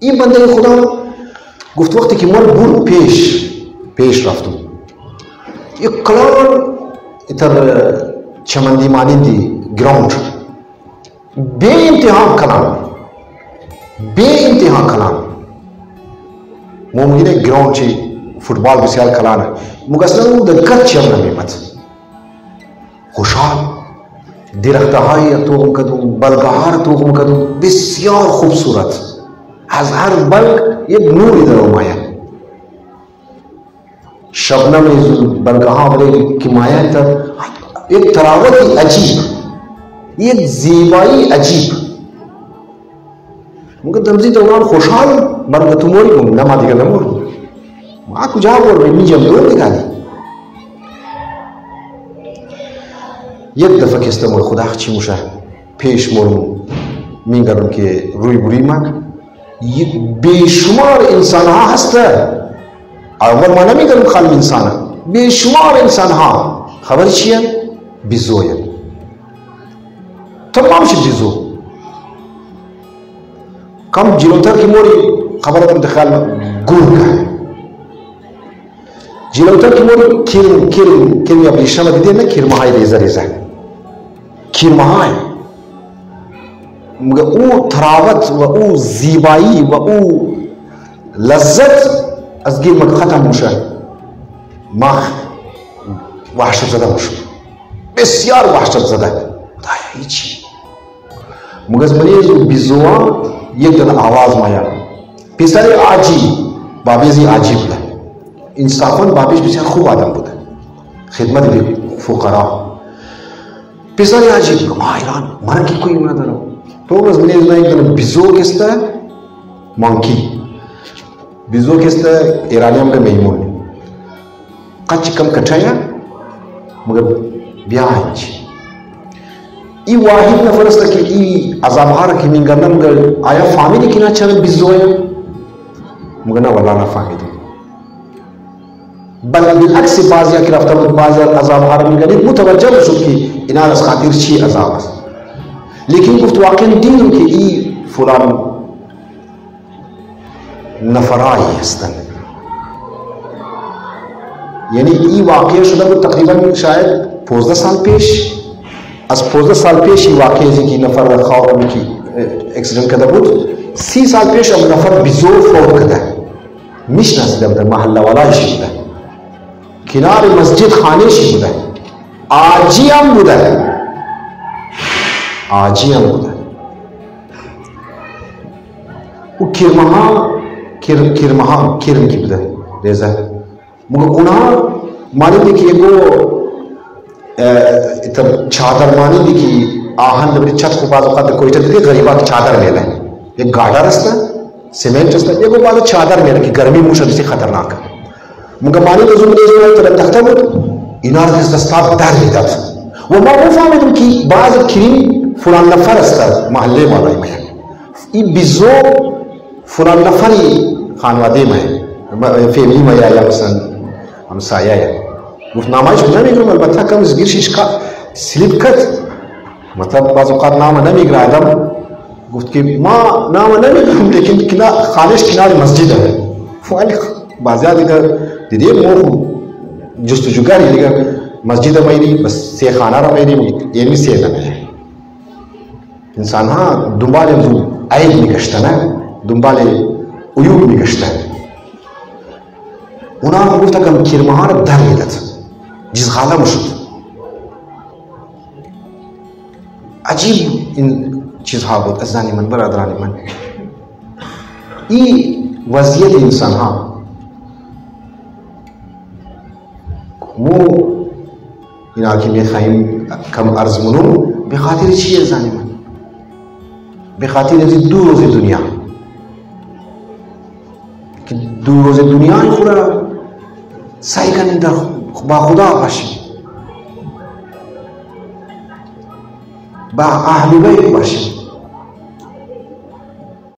این بنده خدا گفت وقتی که ما بور پیش رفتم یک کلان اتر چمندی مانندی گراوند بے انتها کلان ممکنه گراوند چی فوتبال بسیار کلانه مقصد در کچ نمیمت خوشحال درخته های توغم کدوم بلگهار توغم کدوم بسیار خوبصورت از هر بلگ یک نوری در اوماید شبنم بلگه ها بله که ماید در یک تراوتی عجیب یک زیبایی عجیب ممکن تمزید دوران خوشحال بلگه تو موری کن نما دیگر نمور ما کجا بور میجم دور دیگانی یک دفعه که استمور خدا چی موشه پیش مرمون میگرم که روی بوری من بیشمار انسان ها هسته اول ما نمیگم خالم انسانه بیشمار انسان ها خبر چیه؟ بیزویه تمام شد بیزو کم جلوتر که موری خبرت متخیل گرگه جلوتر که موری کرم یا بیشنه دیده نه کرمه های ریزه کرمه های مگر او تراوت و او زیبایی و او لذت از گیر مگه ختم موشه ما وحشت زده موشه بسیار وحشت زده خدایا هیچی مگر از مریض بیزوان یک دن آواز مایا پسر عجیب بابیزی عجیب ده انصافاً بابیش بسیار خوب آدم بوده خدمت به فقرا پسر عجیب ایران من کی کوئی منا دارم تو از مریض نه یک دن بیزو کسته مانکی بیزو کسته ایرانی هم که میمون قچ کم کچایا مگر بیانچ ای واحد نفر است که ای عذابها را که میگردن مگر آیا فهمیدی که نه چرا بیزوه مگر نه والله نه فهمیدم بل بالعکس بعضیا که رفته بود بعضی عذابها را میگردید متوجه شد که اینا از خاطر چی عذاب است لیکن گفت واقعا دیدم که ای فلان نفرایی هستند یعنی این واقعه شده بود تقریبا شاید 15 سال پیش از 15 سال پیش این واقعه که نفر خواب که اکسیدنت کرده بود 30 سال پیش هم نفر بیزو فوت کرده میشناسیدم در محله والایش بوده کنار مسجد خانهش بوده آجی هم بوده او کرم کی بوده ریزه مگر اونا مانی دی که اتر چادر مانی دی که آهن دبری چت کو باز اوقات کویتا دیگه غریبا چادر میله یک گاډر است سیمنٹ است یکو باز چادر میله که گرمی موشه دسی خطرناک مگر مانی د زوم دیز تر تخته بود اینار دستاب در میداد و ما فهمیدم که بعض کریم فلان نفر است محله والای میه این بیزو فلان نفری خانواده میں فیملی میں یا مثلا همسایه یا گفت نامش نمیگم البته کم از گیرش کا سلیپ کت مطلب بعض اوقات نام نمیگره آدم گفت که ما نام نمیگم لیکن خانهش کنار مسجد ہے فعلی بعضی دیگر دیدی مو جستجوگری دیگر مسجد میری بس سی خانه را میری یعنی سی نه انسان ها دنبال عیب میگشتن دنبال عیوب میگشتن اونا گفت که کرمه ها را در میداد جز غالم شد عجیب این چیزها بود ازانی من برادرانی من این وضعیت انسان ها مو اینا که میخواهیم کم عرض منو به خاطر چیه ازانی من به خاطر دو روز دنیا که دو روز دنیا خورا سعی کنید در با خدا باشید با اهل بیت باشید